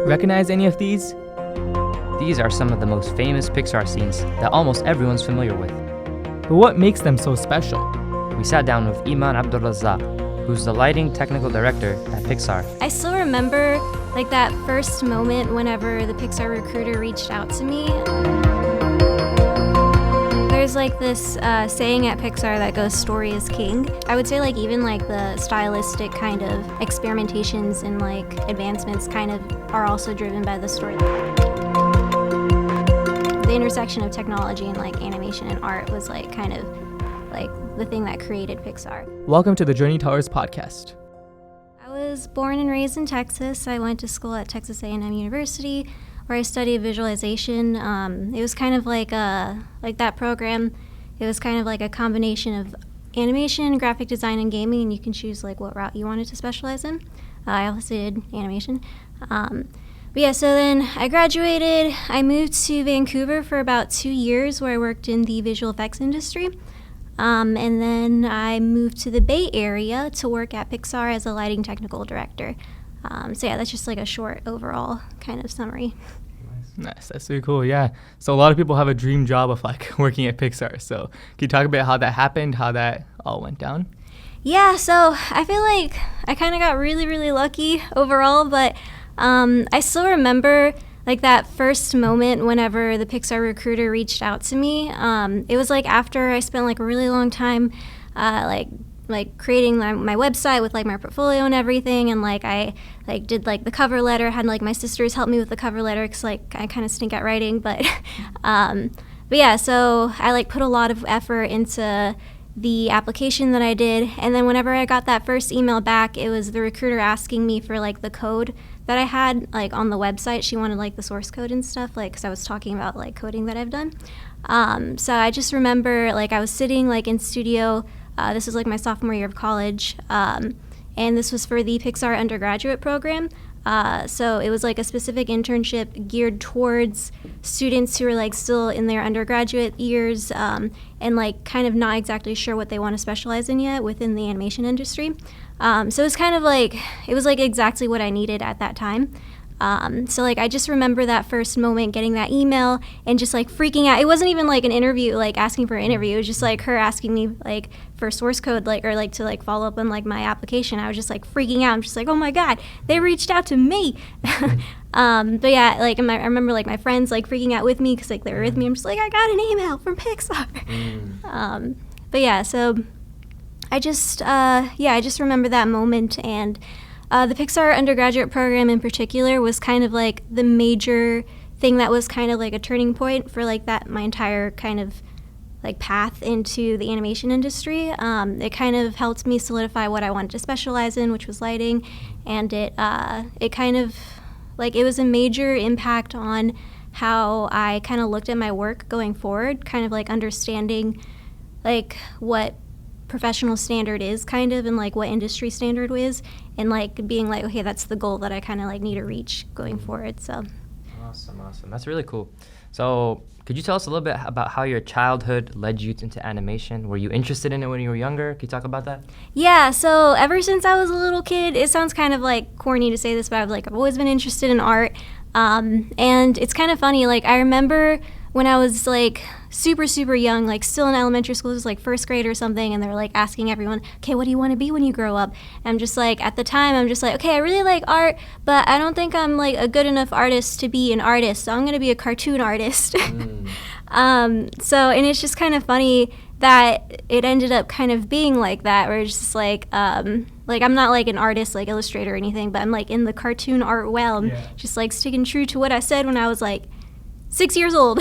Recognize any of these? These are some of the most famous Pixar scenes that almost everyone's familiar with. But what makes them so special? We sat down with Iman Abdulrazak, who's the lighting technical director at Pixar. I still remember that first moment whenever the Pixar recruiter reached out to me. There's this saying at Pixar that goes, story is king. I would say even the stylistic kind of experimentations and advancements kind of are also driven by the story. The intersection of technology and animation and art was kind of the thing that created Pixar. Welcome to the Journey Tellers podcast. I was born and raised in Texas. I went to school at Texas A&M University, where I studied visualization. It was kind of that program. It was kind of a combination of animation, graphic design, and gaming, and you can choose what route you wanted to specialize in. I also did animation. But yeah, so then I graduated. I moved to Vancouver for about 2 years, where I worked in the visual effects industry. And then I moved to the Bay Area to work at Pixar as a lighting technical director. So yeah, that's just a short overall kind of summary. Nice, that's really cool, yeah. So a lot of people have a dream job of working at Pixar. So can you talk about how that happened, how that all went down? Yeah, so I feel I kind of got really, really lucky overall, but I still remember that first moment whenever the Pixar recruiter reached out to me. It was after I spent a really long time creating my website with my portfolio and everything, and I did the cover letter, had my sisters help me with the cover letter because I kind of stink at writing, but yeah, so I put a lot of effort into the application that I did, and then whenever I got that first email back, it was the recruiter asking me for the code that I had on the website. She wanted the source code and stuff, because I was talking about coding that I've done. So I just remember I was sitting in studio. This was my sophomore year of college, and this was for the Pixar undergraduate program. So it was a specific internship geared towards students who are still in their undergraduate years, and kind of not exactly sure what they want to specialize in yet within the animation industry. So it was kind of it was exactly what I needed at that time. So I just remember that first moment, getting that email and just freaking out. It wasn't even an interview, asking for an interview. It was just her asking me for source code, or to follow up on my application. I was just freaking out. I'm just oh my God, they reached out to me. But yeah, I remember my friends freaking out with me because they were with me. I'm just I got an email from Pixar. But yeah, so I just remember that moment, and the Pixar undergraduate program in particular was kind of the major thing that was kind of a turning point for that my entire kind of path into the animation industry. It kind of helped me solidify what I wanted to specialize in, which was lighting, and it kind of it was a major impact on how I kind of looked at my work going forward, kind of understanding what professional standard is kind of, and what industry standard is, and being okay, that's the goal that I kind of need to reach going forward. So awesome, that's really cool. So could you tell us a little bit about how your childhood led you into animation? Were you interested in it when you were younger? Can you talk about that? Yeah, so ever since I was a little kid, it sounds kind of corny to say this, but I've always been interested in art, and it's kind of funny, I remember when I was super, super young, still in elementary school, it was first grade or something, and they're asking everyone, okay, what do you want to be when you grow up? And I'm just at the time, I'm just okay, I really like art, but I don't think I'm a good enough artist to be an artist, so I'm going to be a cartoon artist. And it's just kind of funny that it ended up kind of being that, where it's just I'm not an artist, illustrator or anything, but I'm in the cartoon art realm, just sticking true to what I said when I was 6 years old.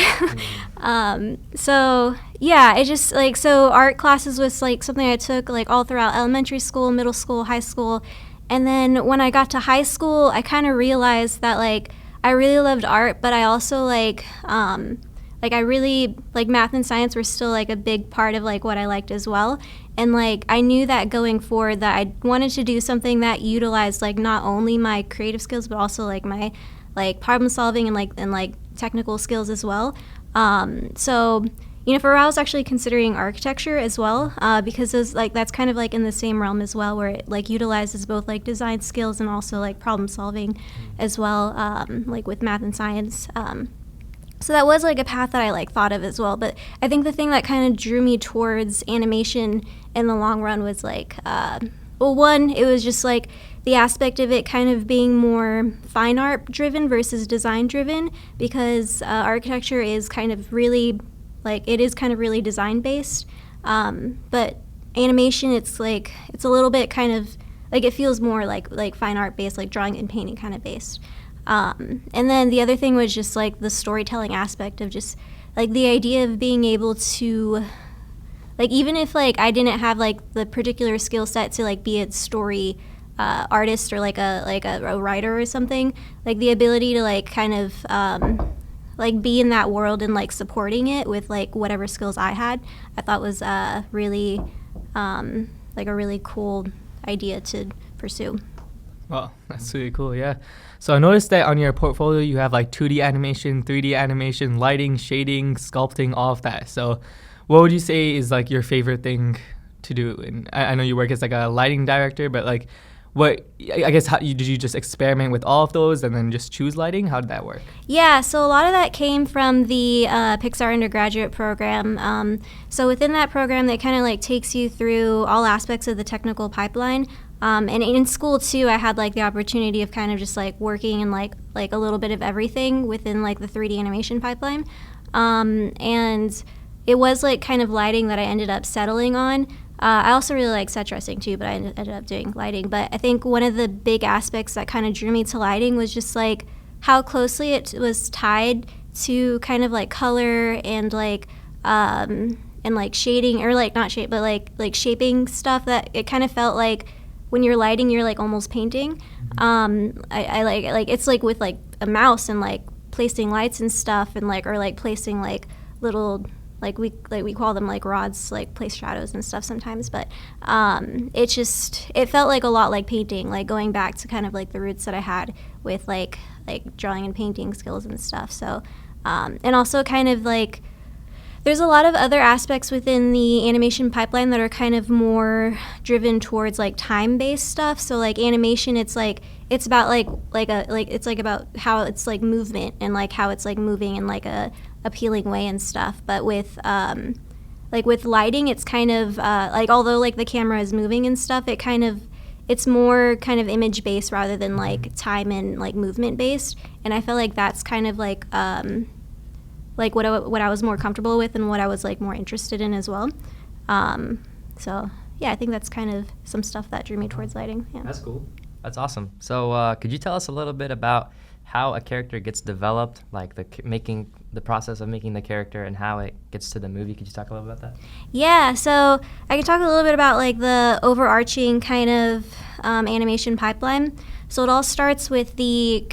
So yeah, it just so art classes was something I took all throughout elementary school, middle school, high school, and then when I got to high school, I kind of realized that I really loved art, but I also I really math and science were still a big part of what I liked as well, and I knew that going forward that I wanted to do something that utilized not only my creative skills but also my problem solving and technical skills as well. So for a while I was actually considering architecture as well, because that's kind of like in the same realm as well, where it like utilizes both like design skills and also like problem solving as well, like with math and science. So that was like a path that I like thought of as well. But I think the thing that kind of drew me towards animation in the long run was like, one, it was just like the aspect of it kind of being more fine art driven versus design driven, because architecture is kind of really really design based. But animation, it's a little bit kind of like, it feels more like fine art based, like drawing and painting kind of based. And then the other thing was just like the storytelling aspect of just like the idea of being able to, like, even if like I didn't have like the particular skill set to like be a story artist or like a writer or something, like the ability to like kind of like be in that world and like supporting it with like whatever skills I had, I thought was really like a really cool idea to pursue. Wow, that's really cool, yeah. So I noticed that on your portfolio you have like 2D animation, 3D animation, lighting, shading, sculpting, all of that. So what would you say is like your favorite thing to do? And I know you work as like a lighting director, but like I guess did you just experiment with all of those and then just choose lighting? How did that work? Yeah, so a lot of that came from the Pixar undergraduate program. So within that program, they kind of like takes you through all aspects of the technical pipeline. And in school too, I had like the opportunity of kind of just like working in like a little bit of everything within like the 3D animation pipeline. And it was like kind of lighting that I ended up settling on. I also really like set dressing too, but I ended up doing lighting. But I think one of the big aspects that kind of drew me to lighting was just like how closely it was tied to kind of like color and like shading, or like not shade, but like shaping stuff, that it kind of felt like when you're lighting, you're like almost painting. I like it's like with like a mouse and like placing lights and stuff, and like, or like placing like little, like we call them like rods, like place shadows and stuff sometimes. But it felt like a lot like painting, like going back to kind of like the roots that I had with like drawing and painting skills and stuff. So and also kind of like there's a lot of other aspects within the animation pipeline that are kind of more driven towards like time-based stuff. So like animation, it's about about how it's like movement and like how it's like moving in like a appealing way and stuff. But with with lighting, it's kind of like, although like the camera is moving and stuff, it's more kind of image based rather than like time and like movement based. And I feel like that's kind of like what I was more comfortable with and what I was like more interested in as well. So yeah, I think that's kind of some stuff that drew me towards lighting. Yeah. That's cool. That's awesome. So could you tell us a little bit about how a character gets developed, like the process of making the character and how it gets to the movie? Could you talk a little about that? Yeah, so I can talk a little bit about like the overarching kind of animation pipeline. So it all starts with the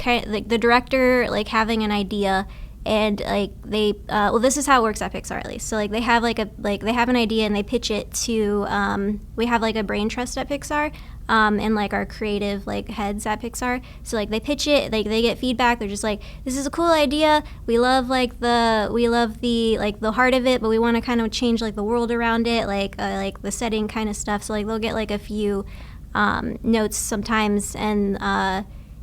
director like having an idea. And like this is how it works at Pixar at least. So like they have they have an idea and they pitch it to we have like a brain trust at Pixar, and like our creative like heads at Pixar. So like they pitch it, like they get feedback. They're just like, this is a cool idea. We love the heart of it, but we want to kind of change like the world around it, like the setting kind of stuff. So like they'll get like a few notes sometimes, and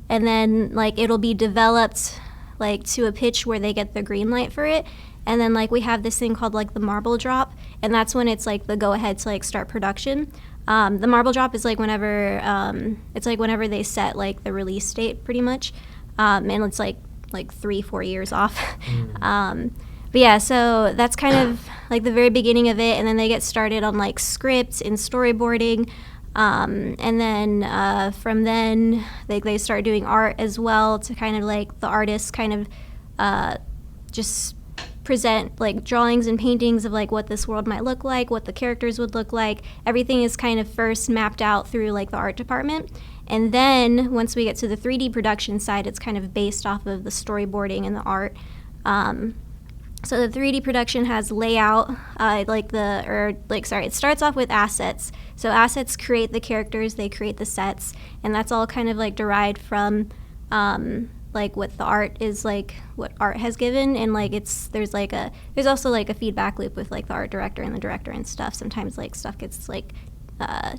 then like it'll be developed like to a pitch where they get the green light for it. And then like we have this thing called like the marble drop, and that's when it's like the go ahead to like start production. The marble drop is like whenever they set like the release date pretty much, and it's like 3-4 years off. But yeah, so that's kind of like the very beginning of it, and then they get started on like scripts and storyboarding. And then from then they start doing art as well, to kind of like the artists kind of just present like drawings and paintings of like what this world might look like, what the characters would look like. Everything is kind of first mapped out through like the art department, and then once we get to the 3D production side, it's kind of based off of the storyboarding and the art. So the 3D production has layout, it starts off with assets. So assets create the characters, they create the sets, and that's all kind of like derived from like what the art is, like what art has given, and like there's also like a feedback loop with like the art director and the director and stuff. Sometimes like stuff gets like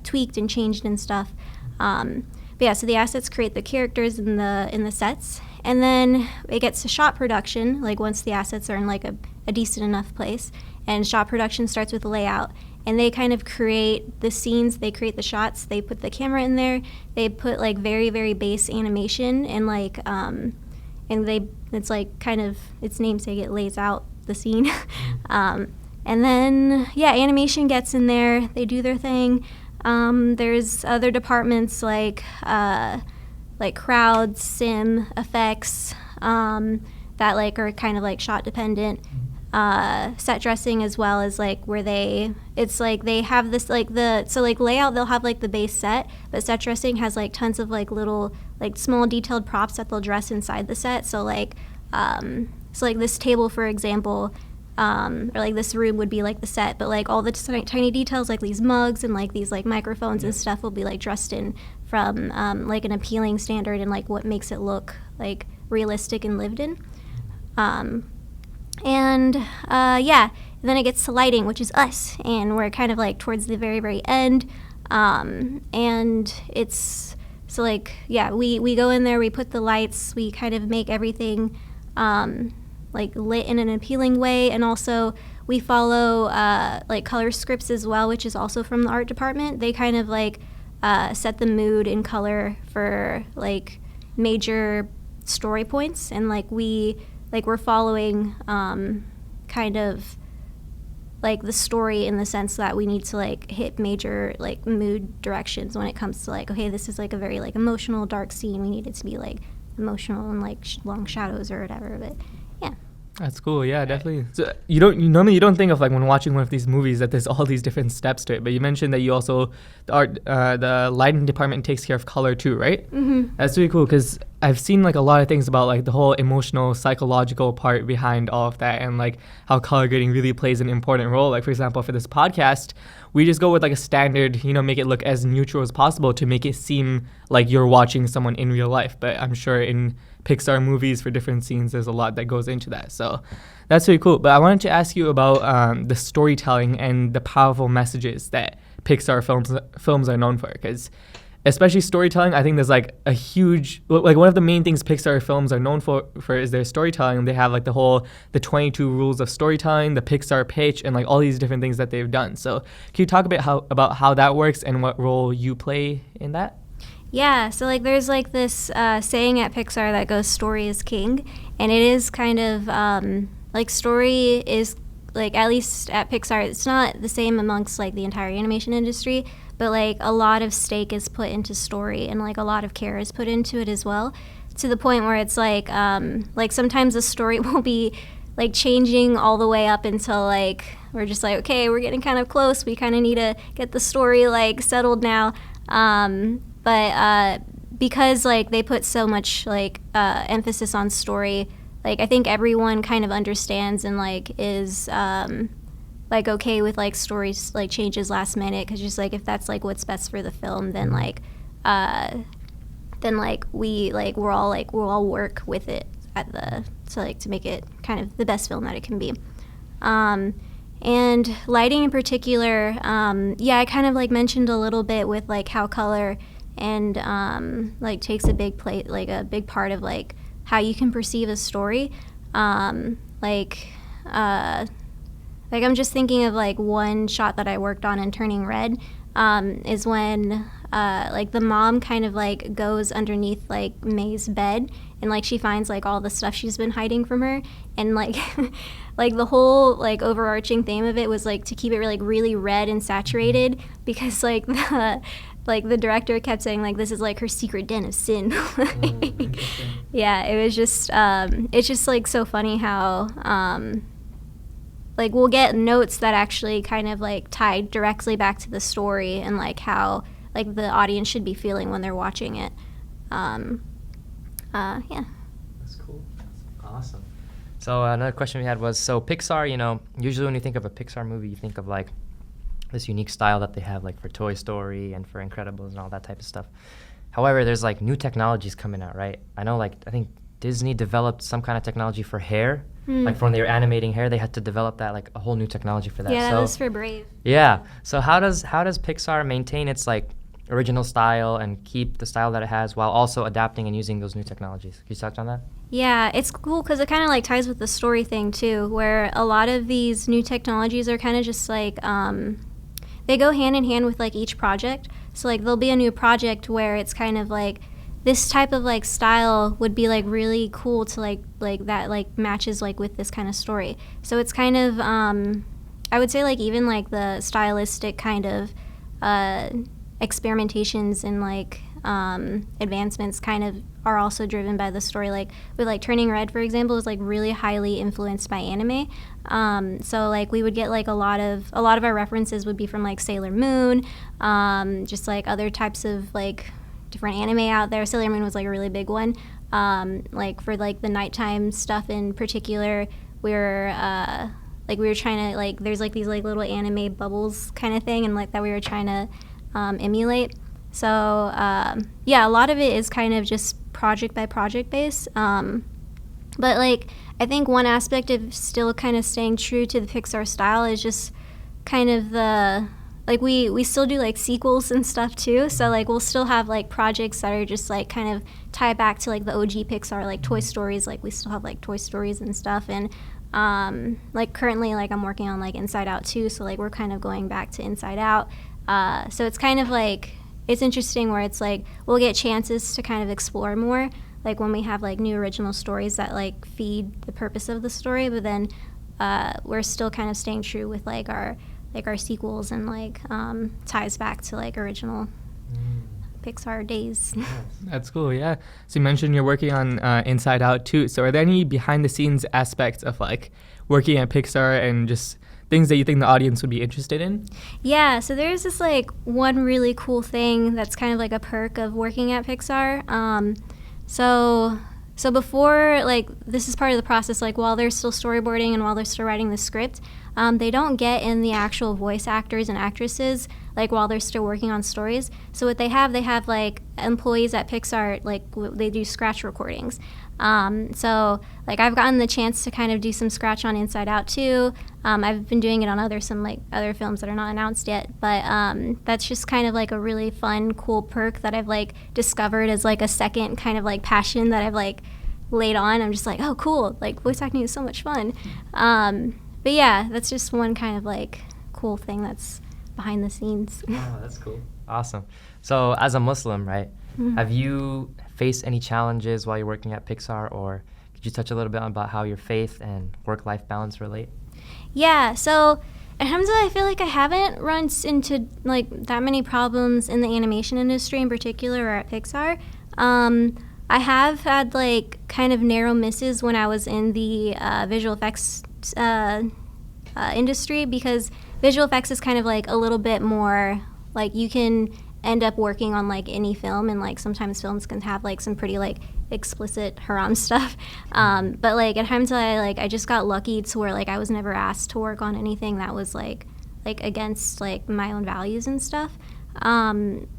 tweaked and changed and stuff. But yeah, so the assets create the characters in the sets, and then it gets to shot production, like once the assets are in like a decent enough place, and shot production starts with the layout, and they kind of create the scenes, they create the shots, they put the camera in there, they put like very, very base animation, and like it's like kind of its namesake, it lays out the scene. And then yeah, animation gets in there, they do their thing. There's other departments like crowd, sim, effects, that like are kind of like shot dependent. Set dressing as well, as like where they have this like layout, they'll have like the base set, but set dressing has like tons of like little like small detailed props that they'll dress inside the set. So like this table, for example, or like this room would be like the set, but like all the tiny details like these mugs and like these like microphones and stuff will be like dressed in from like an appealing standard and like what makes it look like realistic and lived in. And then it gets to lighting, which is us, and we're kind of like towards the very, very end. And it's so like, yeah, we go in there, we put the lights, we kind of make everything like lit in an appealing way, and also we follow like color scripts as well, which is also from the art department. They kind of like set the mood and color for like major story points, and like we're following kind of like the story in the sense that we need to like hit major like mood directions when it comes to like, okay, this is like a very like emotional dark scene, we need it to be like emotional and like long shadows or whatever. But yeah, that's cool. Yeah, definitely. So you don't think of like when watching one of these movies that there's all these different steps to it, but you mentioned that you also the lighting department takes care of color too, right? Mm-hmm. That's really cool, because I've seen like a lot of things about like the whole emotional psychological part behind all of that, and like how color grading really plays an important role. Like for example, for this podcast, we just go with like a standard, make it look as neutral as possible to make it seem like you're watching someone in real life. But I'm sure in Pixar movies for different scenes, there's a lot that goes into that. So that's really cool. But I wanted to ask you about the storytelling and the powerful messages that Pixar films are known for, because especially storytelling, I think there's like a huge, like one of the main things Pixar films are known for is their storytelling. They have like the 22 rules of storytelling, the Pixar pitch, and like all these different things that they've done. So can you talk a bit about how that works and what role you play in that? Yeah, so like there's like this saying at Pixar that goes, story is king, and it is kind of like story is like, at least at Pixar, it's not the same amongst like the entire animation industry, but like a lot of stake is put into story, and like a lot of care is put into it as well, to the point where it's like sometimes the story will be like changing all the way up until like we're just like, okay, we're getting kind of close, we kind of need to get the story like settled now. But because like they put so much like emphasis on story, like I think everyone kind of understands and like is like okay with like stories like changes last minute, because just like if that's like what's best for the film, then like we'll all work with it to make it kind of the best film that it can be. And lighting in particular, I kind of like mentioned a little bit with like how color and like takes a big part of like how you can perceive a story. Like I'm just thinking of like one shot that I worked on in Turning Red, is when like the mom kind of like goes underneath like May's bed, and like she finds like all the stuff she's been hiding from her, and like like the whole like overarching theme of it was like to keep it like really red and saturated, because like the director kept saying like this is like her secret den of sin. Yeah, it was just it's just like so funny how like we'll get notes that actually kind of like tied directly back to the story and like how like the audience should be feeling when they're watching it. Yeah. That's cool. That's awesome. So another question we had was, so Pixar, usually when you think of a Pixar movie, you think of like this unique style that they have like for Toy Story and for Incredibles and all that type of stuff. However, there's like new technologies coming out, right? I know I think Disney developed some kind of technology for hair. Hmm. Like when they were animating hair, they had to develop that, like a whole new technology for that. Yeah, that so, was for Brave. yeah. So how does Pixar maintain its like original style and keep the style that it has while also adapting and using those new technologies? Can you touch on that? Yeah, it's cool because it kind of like ties with the story thing too, where a lot of these new technologies are kind of just like they go hand in hand with like each project. So like there'll be a new project where it's kind of like this type of like style would be like really cool to like that like matches like with this kind of story. So it's kind of I would say like even like the stylistic kind of experimentations and like advancements kind of are also driven by the story. Like with like Turning Red, for example, is like really highly influenced by anime. So like we would get like a lot of our references would be from like Sailor Moon, just like other types of like different anime out there. Sailor Moon was like a really big one. Like for like the nighttime stuff in particular, we were trying to like there's like these like little anime bubbles kind of thing, and like that we were trying to emulate. So yeah, a lot of it is kind of just project by project base. But like I think one aspect of still kind of staying true to the Pixar style is just kind of the like we still do like sequels and stuff too. So like we'll still have like projects that are just like kind of tie back to like the OG Pixar, like Toy Stories. Like we still have like Toy Stories and stuff. And like currently like I'm working on like Inside Out 2. So like we're kind of going back to Inside Out. So it's kind of like it's interesting where it's like we'll get chances to kind of explore more, like when we have like new original stories that like feed the purpose of the story, but then we're still kind of staying true with like our sequels and like ties back to like original Pixar days. That's cool, yeah. So you mentioned you're working on Inside Out too. So are there any behind the scenes aspects of like working at Pixar and just things that you think the audience would be interested in? Yeah, so there's this like one really cool thing that's kind of like a perk of working at Pixar. So before, like, this is part of the process, like, while they're still storyboarding and while they're still writing the script, they don't get in the actual voice actors and actresses, like, while they're still working on stories. So what they have, like, employees at Pixar, like, they do scratch recordings. So, like, I've gotten the chance to kind of do some scratch on Inside Out, too. I've been doing it on other films that are not announced yet. But that's just kind of, like, a really fun, cool perk that I've, like, discovered as, like, a second kind of, like, passion that I've, like, laid on. I'm just like, oh, cool. Like, voice acting is so much fun. But, yeah, that's just one kind of, like, cool thing that's behind the scenes. Oh, that's cool. Awesome. So, as a Muslim, right, have you faced any challenges while you're working at Pixar, or could you touch a little bit about how your faith and work-life balance relate? Yeah, so alhamdulillah, I feel like I haven't run into like that many problems in the animation industry in particular or at Pixar. I have had like kind of narrow misses when I was in the visual effects industry, because visual effects is kind of like a little bit more like you can end up working on like any film, and like sometimes films can have like some pretty like explicit haram stuff, but like at times I just got lucky to where like I was never asked to work on anything that was like against like my own values and stuff.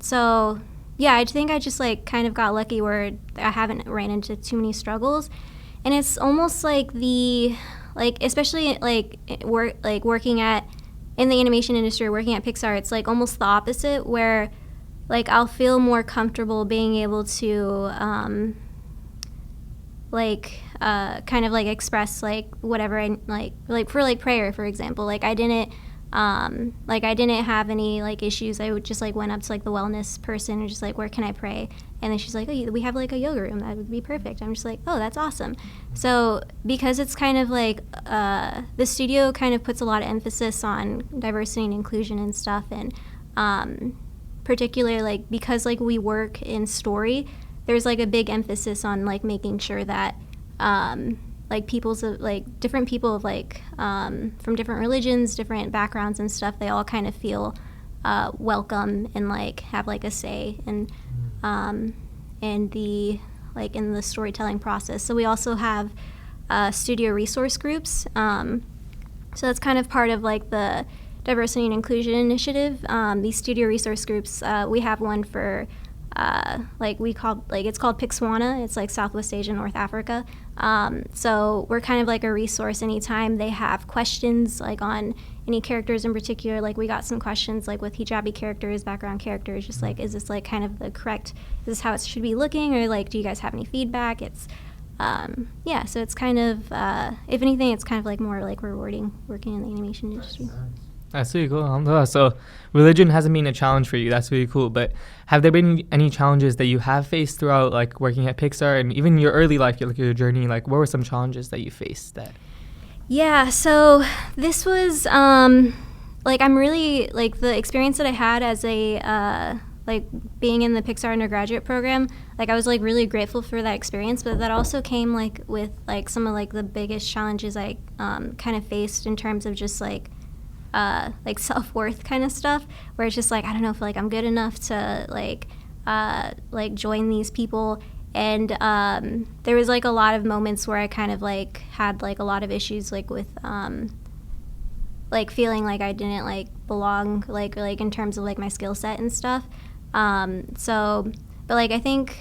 So yeah, I think I just like kind of got lucky where I haven't ran into too many struggles. And it's almost like especially like working in the animation industry, working at Pixar, it's like almost the opposite, where like I'll feel more comfortable being able to kind of like express like whatever I like for like prayer, for example. Like I didn't have any like issues. I would just like went up to like the wellness person and just like, where can I pray? And then she's like, oh, we have like a yoga room, that would be perfect. I'm just like, oh, that's awesome. So because it's kind of like the studio kind of puts a lot of emphasis on diversity and inclusion and stuff, and particularly like because like we work in story, there's like a big emphasis on like making sure that like different people of like from different religions, different backgrounds and stuff, they all kind of feel welcome and like have like a say in the like in the storytelling process. So we also have studio resource groups. So that's kind of part of like the diversity and inclusion initiative. These studio resource groups, we have one for like it's called Pixwana. It's like Southwest Asia, North Africa. So we're kind of like a resource anytime they have questions like on any characters in particular. Like we got some questions like with hijabi characters, background characters, just like, is this like kind of the correct, is this how it should be looking, or like do you guys have any feedback? It's yeah, so it's kind of if anything, it's kind of like more like rewarding working in the animation industry. That's really cool. Alhamdulillah. So religion hasn't been a challenge for you. That's really cool. But have there been any challenges that you have faced throughout like working at Pixar and even your early life, your journey? Like what were some challenges that you faced that? Yeah, so this was like I'm really like the experience that I had as a like being in the Pixar undergraduate program, like I was like really grateful for that experience, but that also came like with like some of like the biggest challenges I kind of faced in terms of just like self-worth kind of stuff, where it's just like I don't know if like I'm good enough to like join these people. And there was like a lot of moments where I kind of like had like a lot of issues like with like feeling like I didn't like belong like in terms of like my skill set and stuff. So but like I think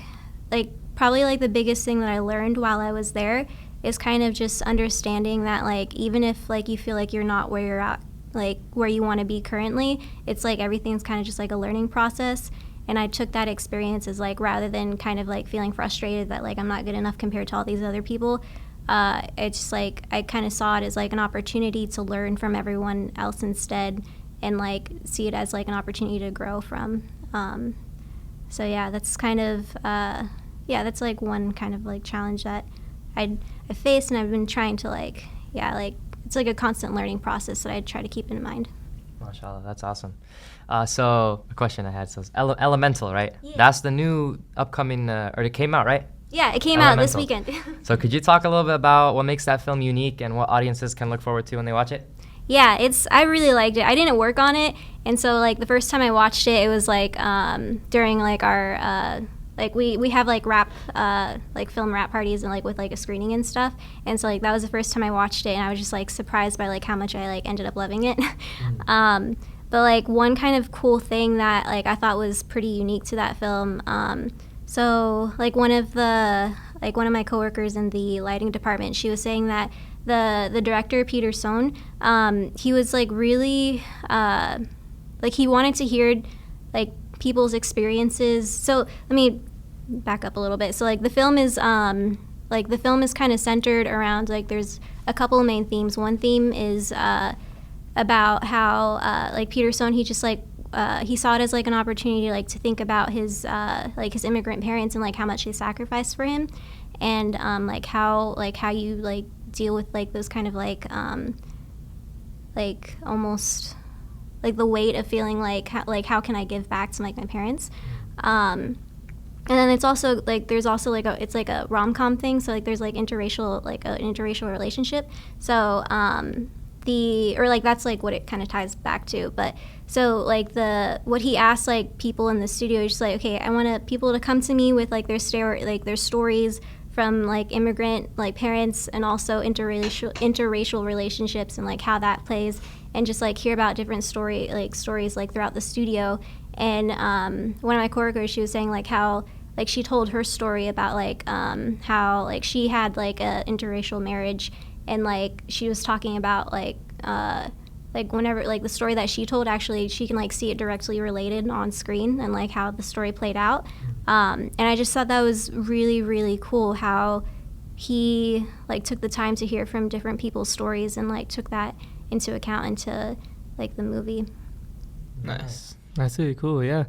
like probably like the biggest thing that I learned while I was there is kind of just understanding that like even if like you feel like you're not where you're at, like where you want to be currently, it's like everything's kind of just like a learning process. And I took that experience as like, rather than kind of like feeling frustrated that like I'm not good enough compared to all these other people, it's just like I kind of saw it as like an opportunity to learn from everyone else instead, and like see it as like an opportunity to grow from. So yeah, that's kind of that's like one kind of like challenge that I faced, and I've been trying to like it's like a constant learning process that I try to keep in mind. MashaAllah, that's awesome. So a question I had, so Elemental, right? Yeah. That's the new upcoming, or it came out, right? Yeah, it came out this Elemental. weekend. So could you talk a little bit about what makes that film unique and what audiences can look forward to when they watch it? Yeah, I really liked it. I didn't work on it, and so like the first time I watched it, it was like during like our like we have like like film rap parties and like with like a screening and stuff, and so like that was the first time I watched it, and I was just like surprised by like how much I like ended up loving it. But like one kind of cool thing that like I thought was pretty unique to that film, so like one of my coworkers in the lighting department, she was saying that the director Peter Sohn, he was like really like he wanted to hear like people's experiences. So let me back up a little bit. So like the film is kind of centered around like there's a couple of main themes. One theme is about how like Peter Sohn, he just like he saw it as like an opportunity like to think about his immigrant parents and like how much they sacrificed for him, and like how you like deal with like those kind of like almost like the weight of feeling like how can I give back to like my parents. And then it's also like there's also like it's like a rom-com thing, so like there's like an interracial relationship. So that's like what it kind of ties back to. But so like what he asked like people in the studio is just like, okay, I want people to come to me with like their stories from like immigrant like parents, and also interracial relationships and like how that plays, and just like hear about different stories like throughout the studio. And one of my coworkers, she was saying like how like she told her story about like how like she had like a interracial marriage, and like she was talking about like whenever like the story that she told, actually she can like see it directly related on screen and like how the story played out. And I just thought that was really, really cool how he like took the time to hear from different people's stories and like took that into account into like the movie. Nice. That's really cool, yeah.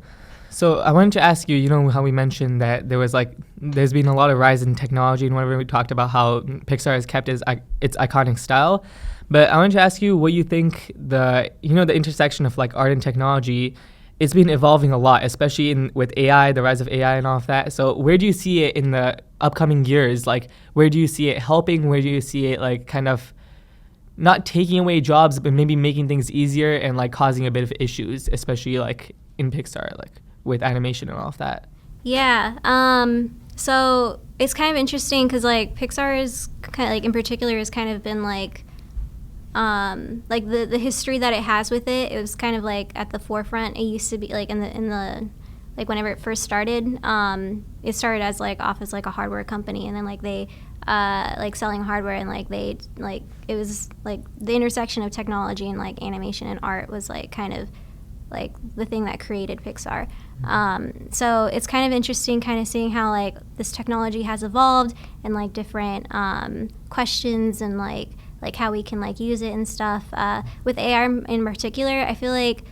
So I wanted to ask you, you know how we mentioned that there's been a lot of rise in technology, and whenever we talked about how Pixar has kept its iconic style. But I wanted to ask you what you think the intersection of like art and technology, it's been evolving a lot, especially with AI, the rise of AI and all of that. So where do you see it in the upcoming years? Like where do you see it helping? Where do you see it like kind of not taking away jobs, but maybe making things easier and like causing a bit of issues, especially like in Pixar, like with animation and all of that? Yeah. So it's kind of interesting because like Pixar is kind of like in particular has kind of been like the history that it has with it. It was kind of like at the forefront. It used to be like in the like whenever it first started, it started as like off as like a hardware company, and then like they like selling hardware, and like they like it was like the intersection of technology and like animation and art was like kind of like the thing that created Pixar. So it's kind of interesting kind of seeing how like this technology has evolved, and like different questions, and like how we can like use it and stuff. With AR in particular, I feel like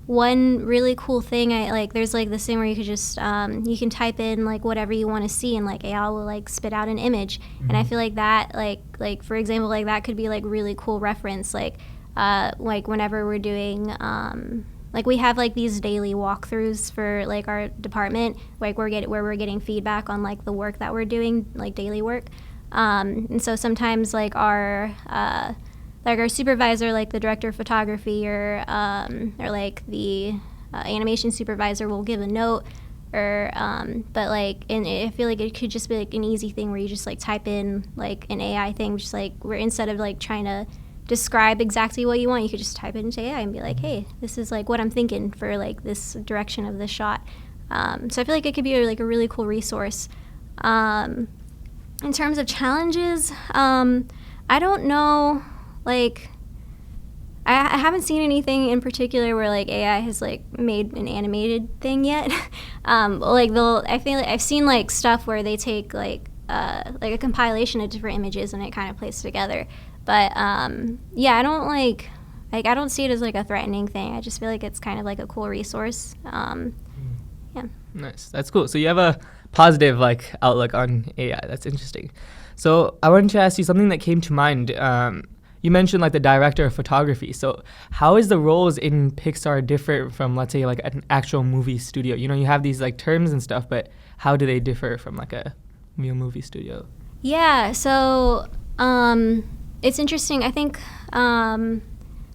one really cool thing, I like, there's like this thing where you could just you can type in like whatever you want to see, and like AI will like spit out an image. And I feel like that like for example, like that could be like really cool reference, like whenever we're doing like we have like these daily walkthroughs for like our department, like where we're getting feedback on like the work that we're doing, like daily work. And so sometimes like our supervisor, like the director of photography, or like the animation supervisor will give a note, or but like, and I feel like it could just be like an easy thing where you just like type in like an AI thing, just like where instead of like trying to describe exactly what you want, you could just type it into AI and be like, hey, this is like what I'm thinking for like this direction of this shot. So I feel like it could be like a really cool resource. In terms of challenges, I don't know, like I haven't seen anything in particular where like AI has like made an animated thing yet. Like I feel like I've seen like stuff where they take like a compilation of different images and it kind of plays together. But yeah, I don't like I don't see it as like a threatening thing. I just feel like it's kind of like a cool resource. Yeah. Nice. That's cool. So you have a positive like outlook on AI. That's interesting. So I wanted to ask you something that came to mind. You mentioned like the director of photography. So how is the roles in Pixar different from, let's say, like an actual movie studio? You know, you have these like terms and stuff, but how do they differ from like a real movie studio? Yeah. So it's interesting. I think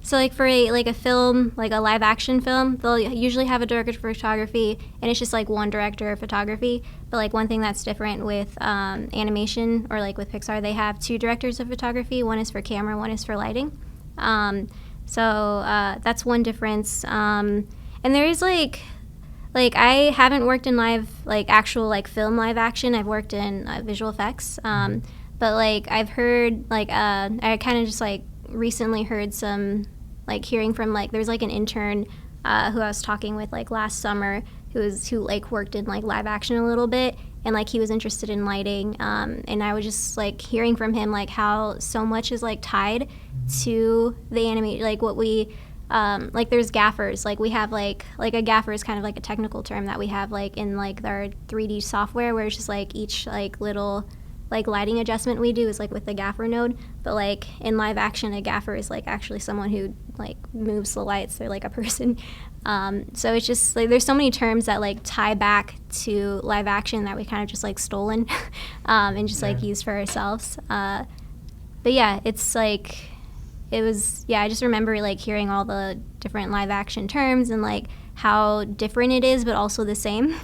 so like for a film, like a live action film, they'll usually have a director of photography, and it's just like one director of photography. But like one thing that's different with animation, or like with Pixar, they have two directors of photography. One is for camera, one is for lighting. So that's one difference. And there is like I haven't worked in actual like film live action. I've worked in visual effects. But like I've heard I kind of just like recently heard some like hearing from like there's like an intern who I was talking with like last summer who like worked in like live action a little bit, and like he was interested in lighting, and I was just like hearing from him like how so much is like tied to the animation, like what we like there's gaffers, like we have like a gaffer is kind of like a technical term that we have like in like our 3D software, where it's just like each like little like lighting adjustment we do is like with the gaffer node. But like in live action, a gaffer is like actually someone who like moves the lights. They're like a person. So it's just like there's so many terms that like tie back to live action that we kind of just like stolen and just like used for ourselves. But yeah, it's like I just remember like hearing all the different live action terms and like how different it is, but also the same,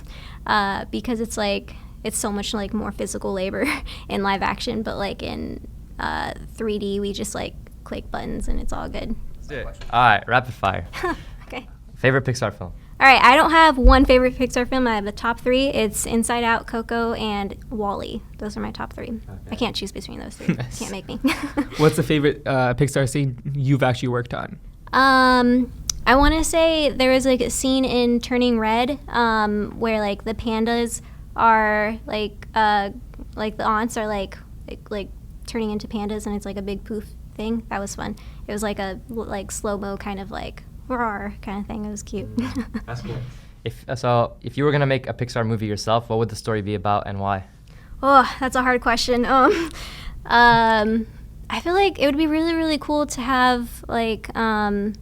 because it's like it's so much like more physical labor in live action, but like in 3D we just like click buttons and it's all good. All right, rapid fire. Okay. Favorite Pixar film? All right, I don't have one favorite Pixar film. I have the top three. It's Inside Out, Coco, and WALL-E. Those are my top three. Okay. I can't choose between those three. Nice. Can't make me. What's the favorite Pixar scene you've actually worked on? I want to say there was like a scene in Turning Red where like the pandas are like the aunts are like turning into pandas, and it's like a big poof thing. That was fun. It was like a like slow-mo kind of like roar kind of thing. It was cute. That's cool. If you were gonna make a Pixar movie yourself, what would the story be about and why? Oh, that's a hard question. I feel like it would be really, really cool to have like a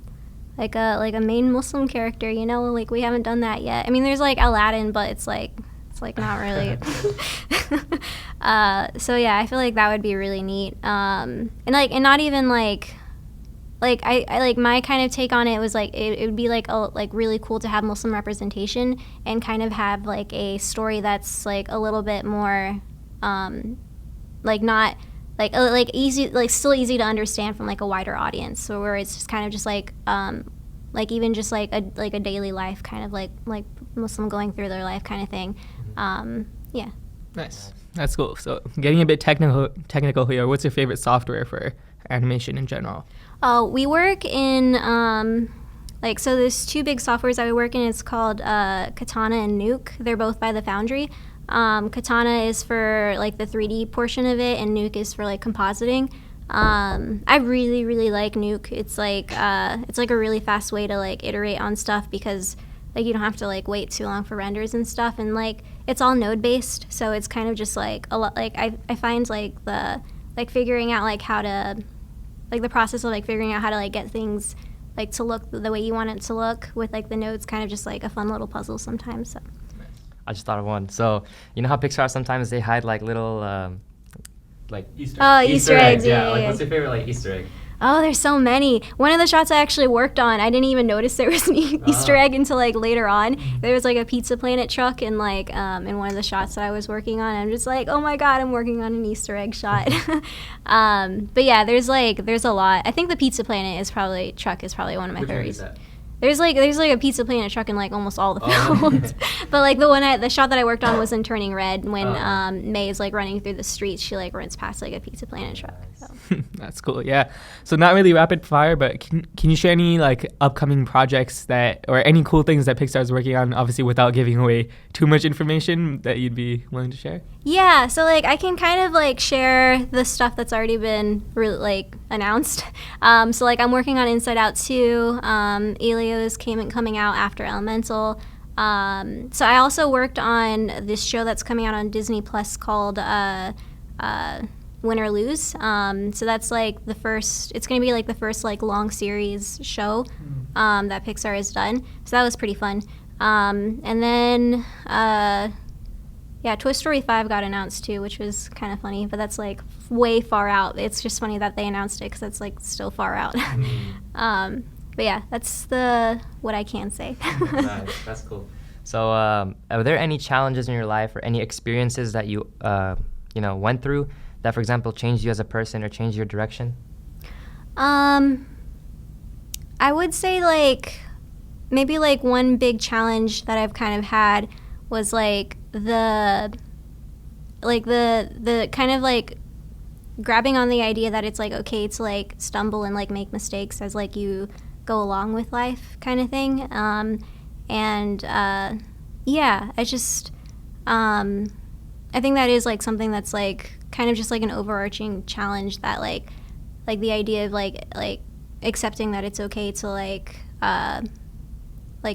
main Muslim character, you know, like we haven't done that yet. I mean, there's like Aladdin, but it's like not really. So yeah, I feel like that would be really neat. And not even like I like my kind of take on it was like it would be like really cool to have Muslim representation and kind of have like a story that's like a little bit more like not like easy, like still easy to understand from like a wider audience. So where it's just kind of just like like even just like a daily life kind of like Muslim going through their life kind of thing. Yeah. Nice. That's cool. So getting a bit technical here, what's your favorite software for animation in general? Oh, we work in so there's two big softwares that we work in. It's called Katana and Nuke. They're both by the Foundry. Katana is for like the 3D portion of it, and Nuke is for like compositing. I really like Nuke. It's like a really fast way to like iterate on stuff because like you don't have to like wait too long for renders and stuff, and like it's all node based, so it's kind of just like a lot. Like I find like the like figuring out like how to like the process of like figuring out how to like get things like to look the way you want it to look with like the nodes kind of just like a fun little puzzle sometimes. So. I just thought of one. So you know how Pixar sometimes they hide like little like Easter eggs. Yeah. Like what's your favorite like Easter egg? Oh, there's so many. One of the shots I actually worked on, I didn't even notice there was an Easter egg until like later on. There was like a Pizza Planet truck in like in one of the shots that I was working on. I'm just like, oh my god, I'm working on an Easter egg shot. But yeah, there's a lot. I think the Pizza Planet truck is probably one of my favorites. There's like a Pizza Planet truck in like almost all the films, but like the shot that I worked on was in Turning Red when May is like running through the streets. She like runs past like a Pizza Planet truck. So. That's cool. Yeah. So not really rapid fire, but can you share any like upcoming projects that or any cool things that Pixar is working on? Obviously, without giving away too much information that you'd be willing to share. Yeah. So like I can kind of like share the stuff that's already been like announced. So like I'm working on Inside Out 2. Elio's coming out after Elemental. So I also worked on this show that's coming out on Disney Plus called Win or Lose. So that's like it's going to be like the first like long series show that Pixar has done. So that was pretty fun. And then Toy Story 5 got announced too, which was kind of funny, but that's like way far out. It's just funny that they announced it because it's like still far out. But yeah, that's what I can say. Nice, that's cool. So are there any challenges in your life or any experiences that you went through that, for example, changed you as a person or changed your direction? I would say like maybe like one big challenge that I've kind of had was like the kind of like grabbing on the idea that it's like okay to like stumble and like make mistakes as like you go along with life kind of thing. I think that is like something that's like kind of just like an overarching challenge that like the idea of like accepting that it's okay to like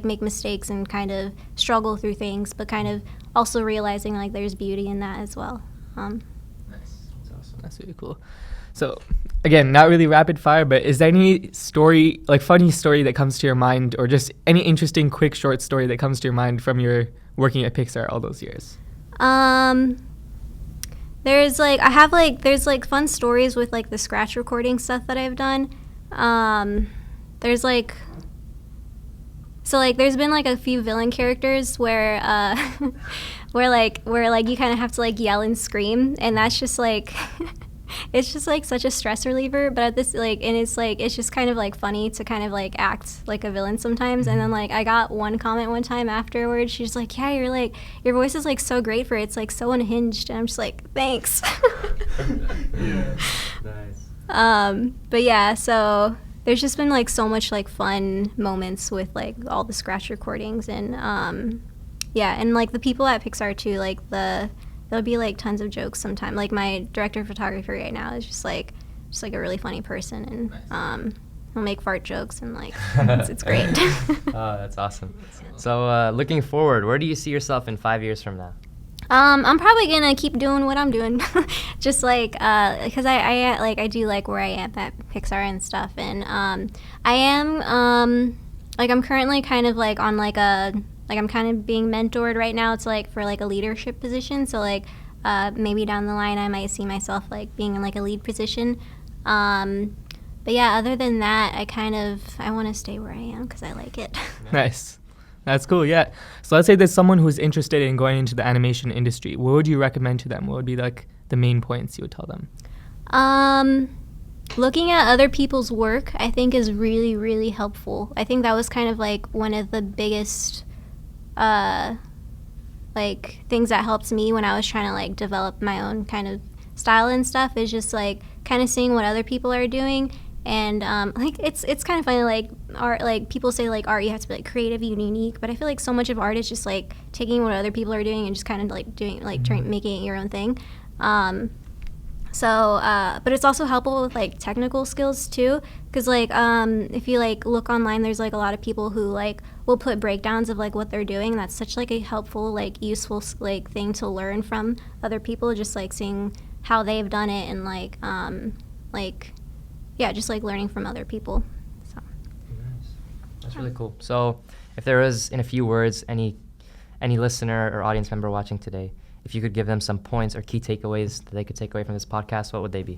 make mistakes and kind of struggle through things, but kind of also realizing like there's beauty in that as well. Nice. That's awesome. That's really cool. So again, not really rapid fire, but is there any story, like funny story that comes to your mind, or just any interesting quick short story that comes to your mind from your working at Pixar all those years? There's fun stories with like the scratch recording stuff that I've done. There's been like a few villain characters where where you kind of have to like yell and scream, and that's just like it's just like such a stress reliever. But at this it's just kind of like funny to kind of like act like a villain sometimes. And then like I got one comment one time afterwards. She's like, "Yeah, your voice is like so great for it. It's like so unhinged." And I'm just like, "Thanks." Yeah. Nice. But yeah, so there's just been like so much like fun moments with like all the scratch recordings, and and like the people at Pixar too, like there'll be like tons of jokes sometimes. Like my director of photography right now is just like a really funny person, and Nice. He'll make fart jokes, and like it's great. Oh, that's awesome. So looking forward, where do you see yourself in 5 years from now? I'm probably gonna keep doing what I'm doing, just like because I do like where I am at Pixar and stuff, and I am I'm currently kind of like on like I'm kind of being mentored right now to like for like a leadership position, so like maybe down the line I might see myself like being in like a lead position. But yeah, other than that, I want to stay where I am because I like it. Nice. That's cool, yeah. So let's say there's someone who's interested in going into the animation industry. What would you recommend to them? What would be like the main points you would tell them? looking at other people's work, I think, is really, really helpful. I think that was kind of like one of the biggest like things that helped me when I was trying to like develop my own kind of style and stuff, is just like kind of seeing what other people are doing. And like it's kind of funny, like art, like people say like art, you have to be like creative and unique, but I feel like so much of art is just like taking what other people are doing and just kind of like doing like making it your own thing. But it's also helpful with like technical skills too, because like if you like look online, there's like a lot of people who like will put breakdowns of like what they're doing. That's such like a helpful, like useful like thing to learn from other people, just like seeing how they've done it, and like yeah, just like learning from other people. So Nice. That's really cool. So if there was, in a few words, any listener or audience member watching today, if you could give them some points or key takeaways that they could take away from this podcast, what would they be?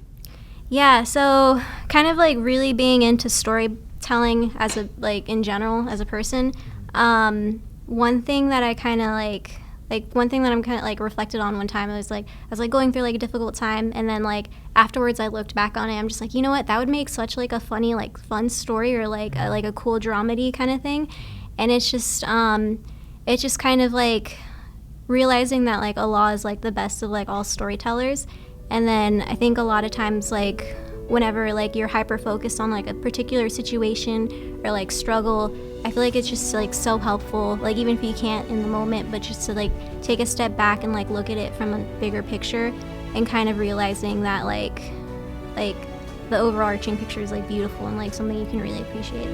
Yeah, so kind of like really being into storytelling as a like in general as a person. One thing that I kind of like one thing that I'm kind of like reflected on one time, I was going through like a difficult time, and then like afterwards I looked back on it, I'm just like, you know what, that would make such like a funny, like fun story, or like a cool dramedy kind of thing. And it's just kind of like realizing that like Allah is like the best of like all storytellers. And then I think a lot of times like whenever like you're hyper focused on like a particular situation or like struggle, I feel like it's just like so helpful, like even if you can't in the moment, but just to like take a step back and like look at it from a bigger picture, and kind of realizing that like the overarching picture is like beautiful and like something you can really appreciate.